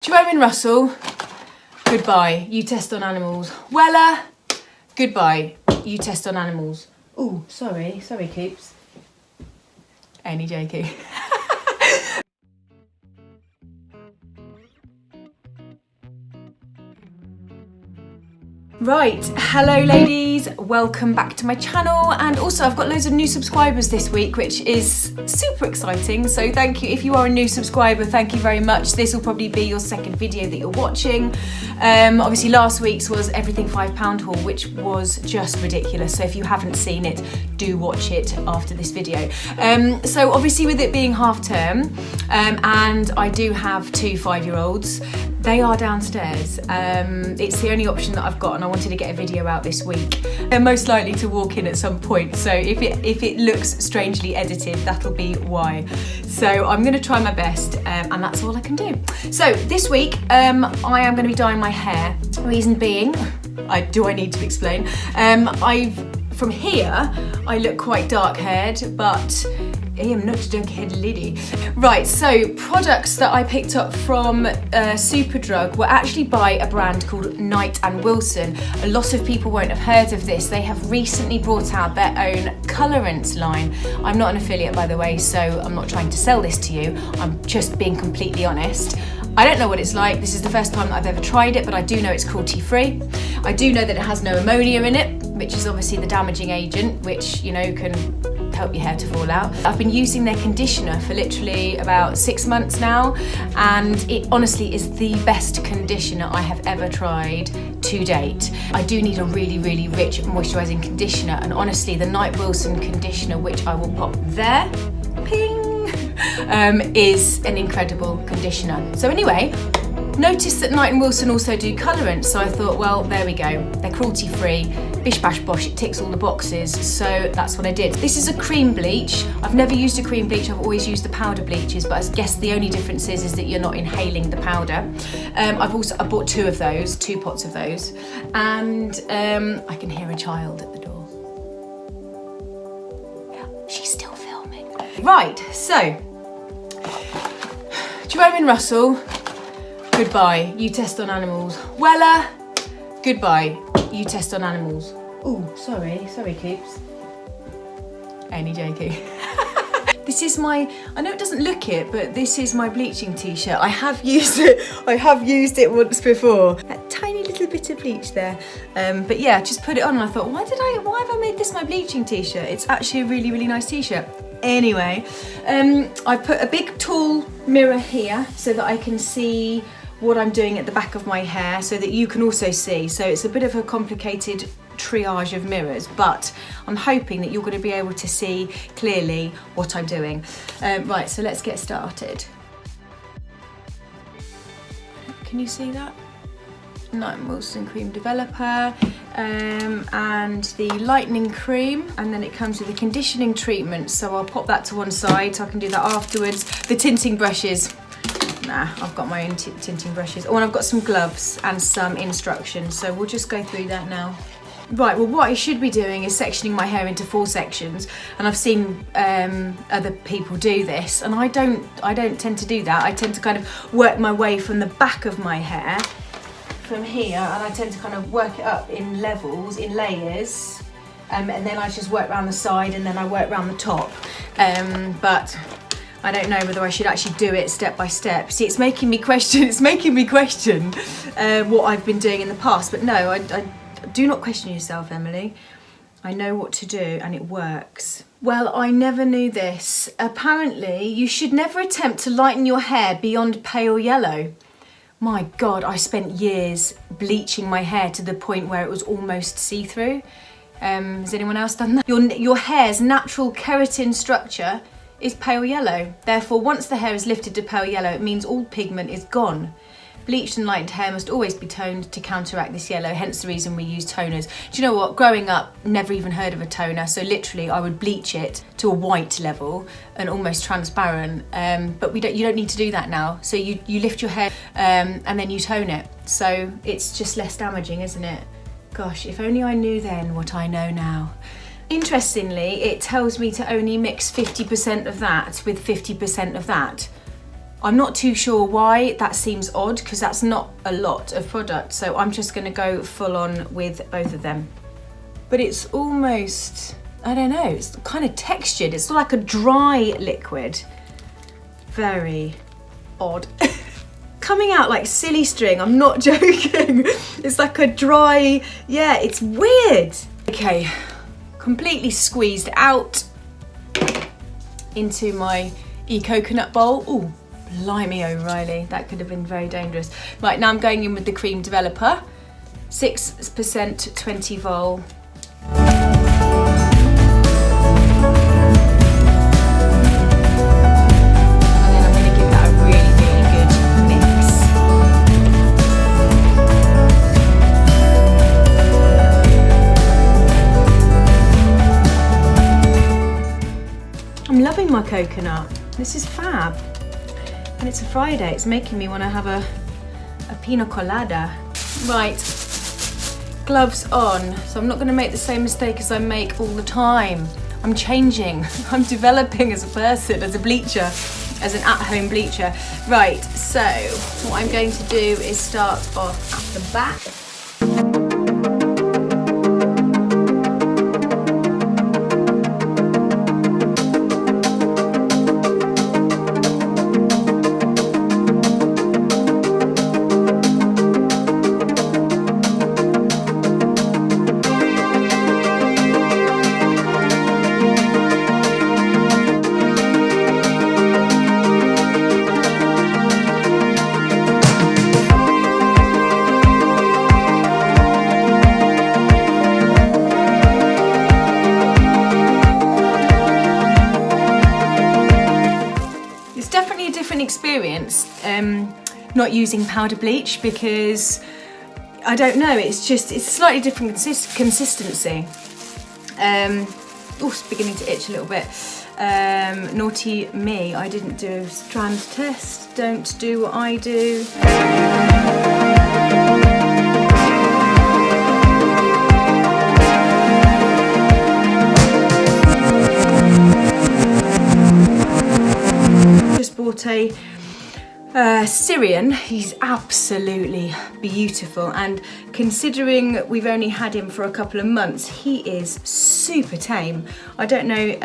Jerome Russell, goodbye, you test on animals. Weller, goodbye, you test on animals. Ooh, sorry Coops. Only joking. Right, hello ladies, welcome back to my channel, and also I've got loads of new subscribers this week, which is super exciting, so thank you. If you are a new subscriber, thank you very much. This will probably be your second video that you're watching. Obviously last week's was everything £5 haul, which was just ridiculous, so if you haven't seen it, do watch it after this video. So obviously with it being half term, and I do have two 5-year-olds, they are downstairs. It's the only option that I've got, and I wanted to get a video out this week. They're most likely to walk in at some point, so if it looks strangely edited, that'll be why. So I'm going to try my best, and that's all I can do. So this week, I am going to be dyeing my hair. Reason being, do I need to explain? From here, I look quite dark-haired, but I am not a dark-haired lady. Right, so products that I picked up from Superdrug were actually by a brand called Knight & Wilson. A lot of people won't have heard of this. They have recently brought out their own colorants line. I'm not an affiliate, by the way, so I'm not trying to sell this to you. I'm just being completely honest. I don't know what it's like. This is the first time that I've ever tried it, but I do know it's cruelty-free. I do know that it has no ammonia in it, which is obviously the damaging agent, which, you know, can help your hair to fall out. I've been using their conditioner for literally about 6 months now, and it honestly is the best conditioner I have ever tried to date. I do need a really, really rich moisturising conditioner, and honestly, the Knight Wilson conditioner, which I will pop there, ping, is an incredible conditioner. So anyway, noticed that Knight & Wilson also do colorants, so I thought, well, there we go. They're cruelty-free, bish bash bosh, it ticks all the boxes, so that's what I did. This is a cream bleach. I've never used a cream bleach, I've always used the powder bleaches, but I guess the only difference is that you're not inhaling the powder. I bought two pots of those, and I can hear a child at the door. She's still filming. Right, so, Jerome Russell, goodbye, you test on animals. Weller, goodbye, you test on animals. Ooh, sorry Coops. Only joking. This is my, I know it doesn't look it, but this is my bleaching t-shirt. I have used it once before. That tiny little bit of bleach there. But yeah, just put it on and I thought, why have I made this my bleaching t-shirt? It's actually a really, really nice t-shirt. Anyway, I put a big tall mirror here so that I can see what I'm doing at the back of my hair, so that you can also see. So it's a bit of a complicated triage of mirrors, but I'm hoping that you're going to be able to see clearly what I'm doing. Right, so let's get started. Can you see that? Knight & Wilson cream developer, and the lightening cream, and then it comes with a conditioning treatment, so I'll pop that to one side so I can do that afterwards. The tinting brushes, nah, I've got my own tinting brushes. Oh, and I've got some gloves and some instructions, so we'll just go through that now. Right, well, what I should be doing is sectioning my hair into 4 sections, and I've seen other people do this, and I don't tend to do that. I tend to kind of work my way from the back of my hair, from here, and I tend to kind of work it up in levels, in layers, and then I just work around the side, and then I work around the top. But I don't know whether I should actually do it step by step. See, it's making me question what I've been doing in the past, but no, I do not question yourself, Emily. I know what to do and it works. Well, I never knew this. Apparently, you should never attempt to lighten your hair beyond pale yellow. My God, I spent years bleaching my hair to the point where it was almost see-through. Has anyone else done that? Your hair's natural keratin structure is pale yellow. Therefore, once the hair is lifted to pale yellow, it means all pigment is gone. Bleached and lightened hair must always be toned to counteract this yellow, hence the reason we use toners. Do you know what? Growing up, never even heard of a toner, so literally I would bleach it to a white level and almost transparent, but you don't need to do that now. So you lift your hair and then you tone it. So it's just less damaging, isn't it? Gosh, if only I knew then what I know now. Interestingly, it tells me to only mix 50% of that with 50% of that. I'm not too sure why that seems odd, because that's not a lot of product. So I'm just gonna go full on with both of them. But it's almost, I don't know, it's kind of textured. It's like a dry liquid. Very odd. Coming out like silly string, I'm not joking. It's like a dry, yeah, it's weird. Okay, completely squeezed out into my e-coconut bowl. Ooh, blimey O'Reilly, that could have been very dangerous. Right, now I'm going in with the cream developer, 6% 20 vol. I'm loving my coconut. This is fab. And it's a Friday. It's making me want to have a pina colada. Right, gloves on. So I'm not going to make the same mistake as I make all the time. I'm changing. I'm developing as a person, as a bleacher, as an at-home bleacher. Right, so what I'm going to do is start off at the back. Experience not using powder bleach, because I don't know, it's slightly different consistency. Oh, it's beginning to itch a little bit. Naughty me, I didn't do a strand test. Don't do what I do. Bought a Syrian. He's absolutely beautiful, and considering we've only had him for a couple of months, he is super tame. I don't know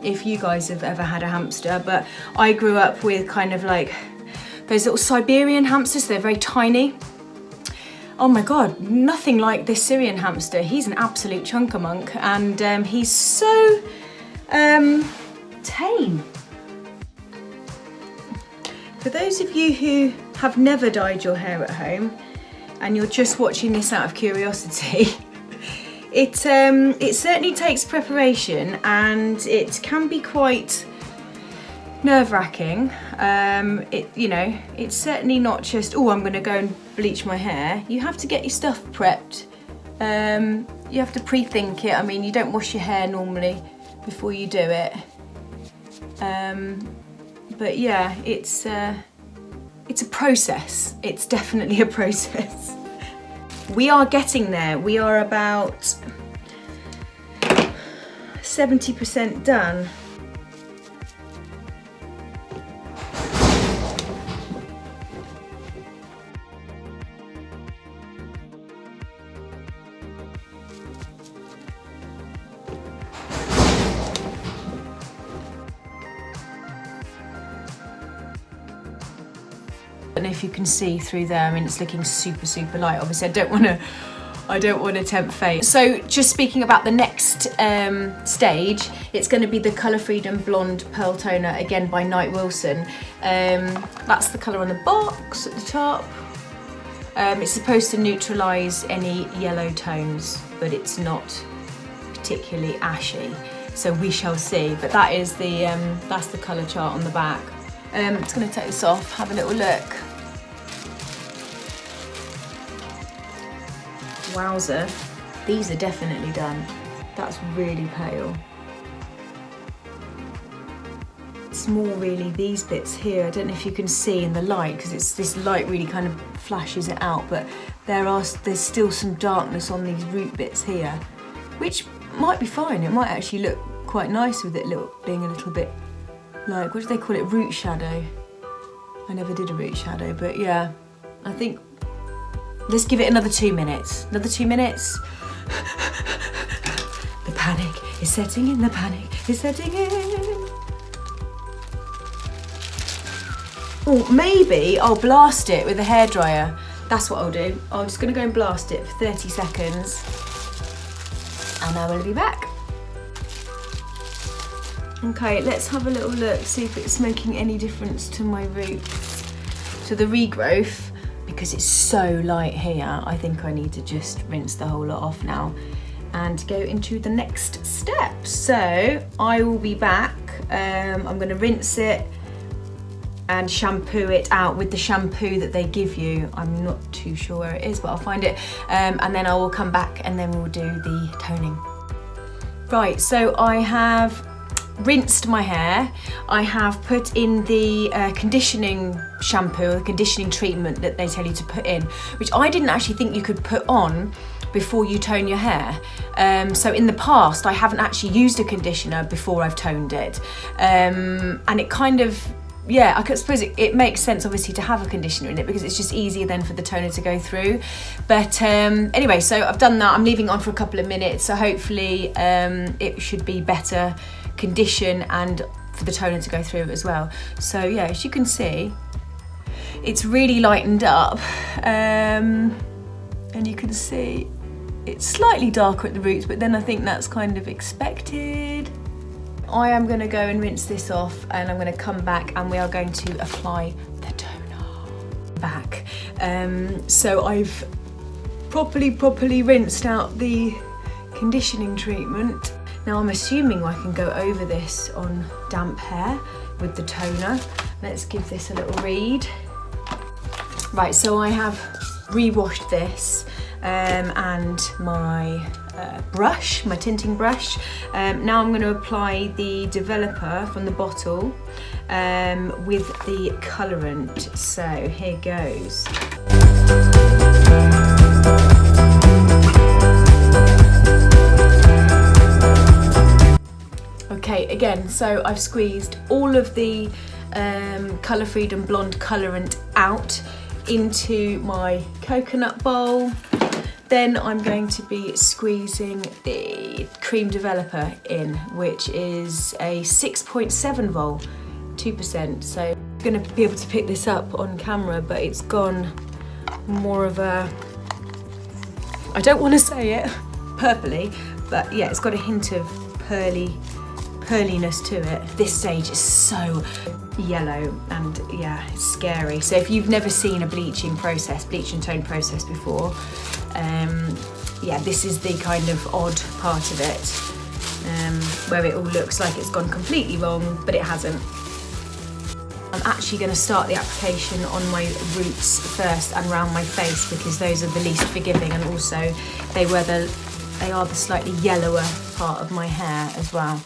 if you guys have ever had a hamster, but I grew up with kind of like those little Siberian hamsters. They're very tiny. Oh my god, nothing like this Syrian hamster. He's an absolute chunker-monk, and he's so tame. For those of you who have never dyed your hair at home and you're just watching this out of curiosity, it certainly takes preparation, and it can be quite nerve-wracking. It's certainly not just, oh, I'm going to go and bleach my hair. You have to get your stuff prepped. You have to pre-think it. I mean, you don't wash your hair normally before you do it. But yeah, it's a process. It's definitely a process. We are getting there. We are about 70% done. I don't know if you can see through there. I mean, it's looking super light. Obviously, I don't want to tempt fate. So just speaking about the next stage, it's going to be the Colour Freedom Blonde Pearl Toner, again by Knight Wilson. That's the colour on the box at the top. It's supposed to neutralise any yellow tones, but it's not particularly ashy. So we shall see. But that is that's the colour chart on the back. Just going to take this off, have a little look. Wowzer, these are definitely done. That's really pale. It's more really these bits here. I don't know if you can see in the light, because it's this light really kind of flashes it out, but there's still some darkness on these root bits here, which might be fine. It might actually look quite nice with it being a little bit like, what do they call it, root shadow. I never did a root shadow, but yeah, I think let's give it another 2 minutes. Another 2 minutes. The panic is setting in, the panic is setting in. Oh, maybe I'll blast it with a hairdryer. That's what I'll do. I'm just gonna go and blast it for 30 seconds and I will be back. Okay, let's have a little look, see if it's making any difference to my roots. To the regrowth, because it's so light here, I think I need to just rinse the whole lot off now and go into the next step. So I will be back. I'm gonna rinse it and shampoo it out with the shampoo that they give you. I'm not too sure where it is, but I'll find it. And then I will come back and then we'll do the toning. Right, so I have rinsed my hair. I have put in the conditioning shampoo, the conditioning treatment that they tell you to put in, which I didn't actually think you could put on before you tone your hair. So in the past, I haven't actually used a conditioner before I've toned it. And it kind of, yeah, I suppose it makes sense obviously to have a conditioner in it because it's just easier then for the toner to go through. But anyway, so I've done that. I'm leaving it on for a couple of minutes. So hopefully it should be better condition and for the toner to go through as well. So yeah, as you can see, it's really lightened up. And you can see it's slightly darker at the roots, but then I think that's kind of expected. I am going to go and rinse this off and I'm going to come back and we are going to apply the toner back. So I've properly rinsed out the conditioning treatment. Now I'm assuming I can go over this on damp hair with the toner. Let's give this a little read. Right, so I have re-washed this and my brush, my tinting brush. Now I'm going to apply the developer from the bottle with the colourant. So here goes. Okay, again, so I've squeezed all of the Colour Freedom Blonde colourant out into my coconut bowl. Then I'm going to be squeezing the cream developer in, which is a 6.7 vol, 2%. So I'm going to be able to pick this up on camera, but it's gone more of a, I don't want to say it, purpley, but yeah, it's got a hint of pearliness to it. This stage is so yellow and yeah, it's scary. So if you've never seen a bleach and tone process before, yeah, this is the kind of odd part of it, where it all looks like it's gone completely wrong, but it hasn't. I'm actually going to start the application on my roots first and around my face because those are the least forgiving, and also they are the slightly yellower part of my hair as well.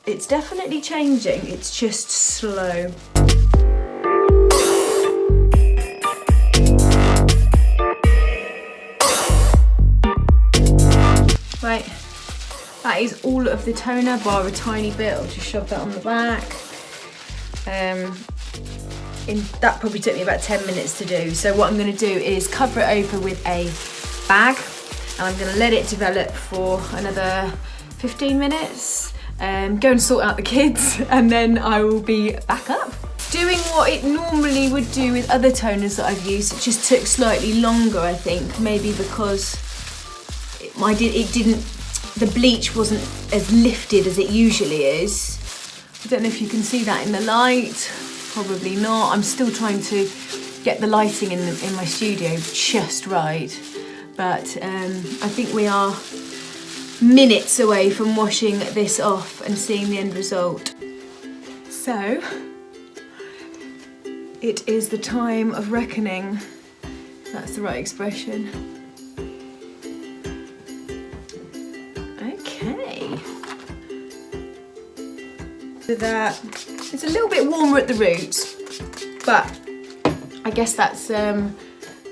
It's definitely changing, it's just slow. Right, that is all of the toner, bar a tiny bit. I'll just shove that on the back. That probably took me about 10 minutes to do. So what I'm going to do is cover it over with a bag and I'm going to let it develop for another 15 minutes. Go and sort out the kids and then I will be back up. Doing what it normally would do with other toners that I've used, it just took slightly longer, I think, maybe because the bleach wasn't as lifted as it usually is. I don't know if you can see that in the light, probably not. I'm still trying to get the lighting in my studio just right, but I think we are minutes away from washing this off and seeing the end result. So, it is the time of reckoning. That's the right expression. Okay. So that, it's a little bit warmer at the roots, but I guess that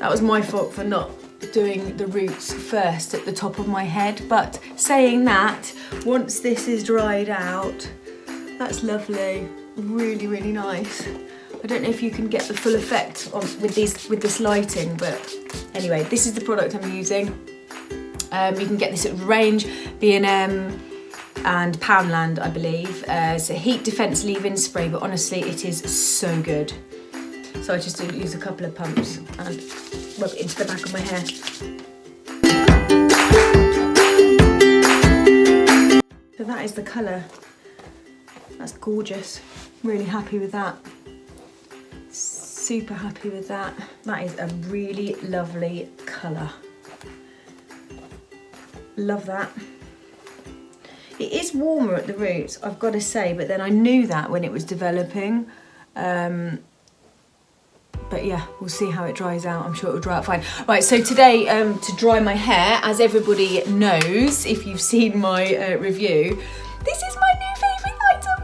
was my fault for not doing the roots first at the top of my head. But saying that, once this is dried out, that's lovely, really, really nice. I don't know if you can get the full effect with this lighting, but anyway, this is the product I'm using. You can get this at Range, B&M and Poundland, I believe. It's a heat defense leave-in spray, but honestly, it is so good. So I just use a couple of pumps and rub it into the back of my hair. So that is the colour. That's gorgeous. Really happy with that. Super happy with that. That is a really lovely colour. Love that. It is warmer at the roots, I've got to say, but then I knew that when it was developing. But yeah, we'll see how it dries out. I'm sure it'll dry out fine. Right, so today, to dry my hair, as everybody knows, if you've seen my review, this is my new favourite item.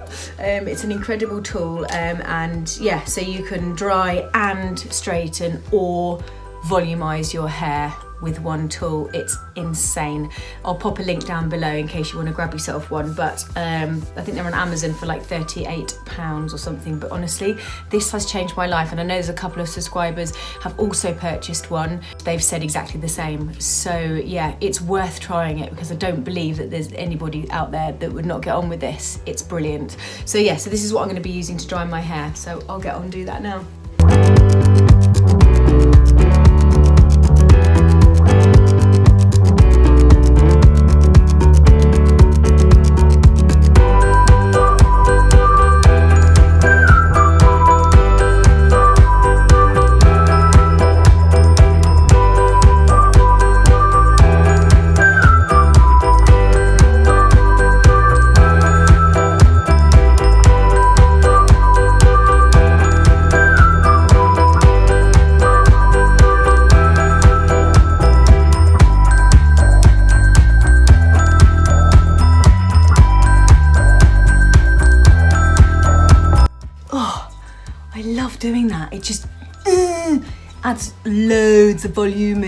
It's an incredible tool, and yeah, so you can dry and straighten or volumise your hair with one tool. It's insane. I'll pop a link down below in case you want to grab yourself one, but I think they're on Amazon for like £38 or something. But honestly, this has changed my life, and I know there's a couple of subscribers have also purchased one. They've said exactly the same. So yeah, it's worth trying it, because I don't believe that there's anybody out there that would not get on with this. It's brilliant. So yeah, so this is what I'm going to be using to dry my hair, so I'll get on and do that now. Doing that, it just adds loads of volume.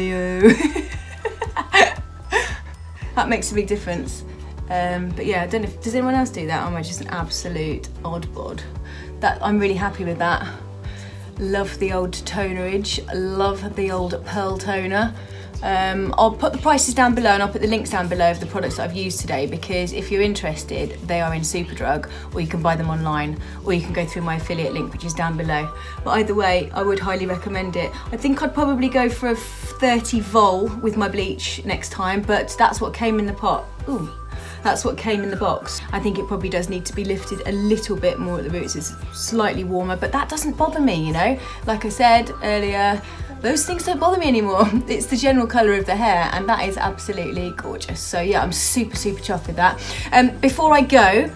That makes a big difference. But yeah, I don't know if, does anyone else do that, or am I just an absolute odd bod? That I'm really happy with that. Love the old tonerage, love the old pearl toner. I'll put the prices down below, and I'll put the links down below of the products that I've used today, because if you're interested, they are in Superdrug, or you can buy them online, or you can go through my affiliate link, which is down below. But either way, I would highly recommend it. I think I'd probably go for a 30 vol with my bleach next time, but that's what came in the pot. Ooh. That's what came in the box. I think it probably does need to be lifted a little bit more at the roots. It's slightly warmer, but that doesn't bother me, you know? Like I said earlier, those things don't bother me anymore. It's the general colour of the hair, and that is absolutely gorgeous. So yeah, I'm super, super chuffed with that. Before I go,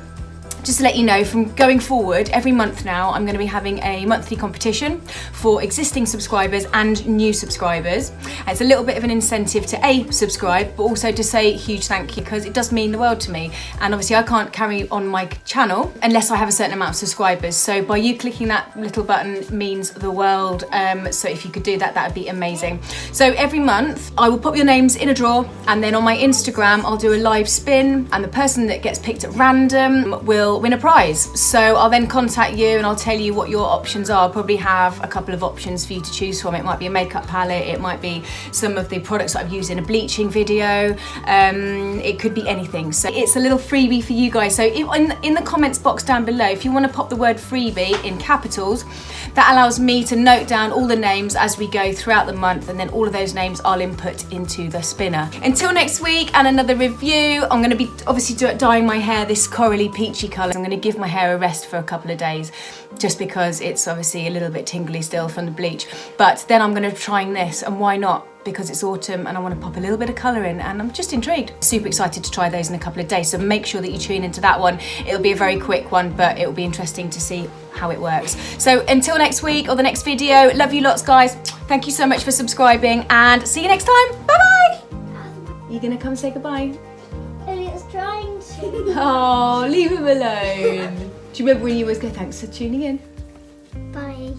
just to let you know, from going forward, every month now, I'm going to be having a monthly competition for existing subscribers and new subscribers. It's a little bit of an incentive to subscribe, but also to say a huge thank you, because it does mean the world to me. And obviously I can't carry on my channel unless I have a certain amount of subscribers. So by you clicking that little button means the world. So if you could do that, that would be amazing. So every month I will put your names in a draw, and then on my Instagram, I'll do a live spin, and the person that gets picked at random will will win a prize. So I'll then contact you and I'll tell you what your options are. I'll probably have a couple of options for you to choose from. It might be a makeup palette, it might be some of the products that I've used in a bleaching video, it could be anything. So it's a little freebie for you guys. So in the comments box down below, if you want to pop the word freebie in capitals, that allows me to note down all the names as we go throughout the month, and then all of those names I'll input into the spinner. Until next week and another review, I'm going to be obviously dyeing my hair this corally peachy colour. I'm going to give my hair a rest for a couple of days just because it's obviously a little bit tingly still from the bleach, but then I'm going to be trying this, and why not? Because it's autumn and I want to pop a little bit of colour in, and I'm just intrigued. Super excited to try those in a couple of days, so make sure that you tune into that one. It'll be a very quick one, but it'll be interesting to see how it works. So until next week or the next video, love you lots guys. Thank you so much for subscribing and see you next time. Bye bye. You gonna come say goodbye? Elliot's trying to. Oh, leave him alone. Do you remember when you always go, thanks for tuning in? Bye.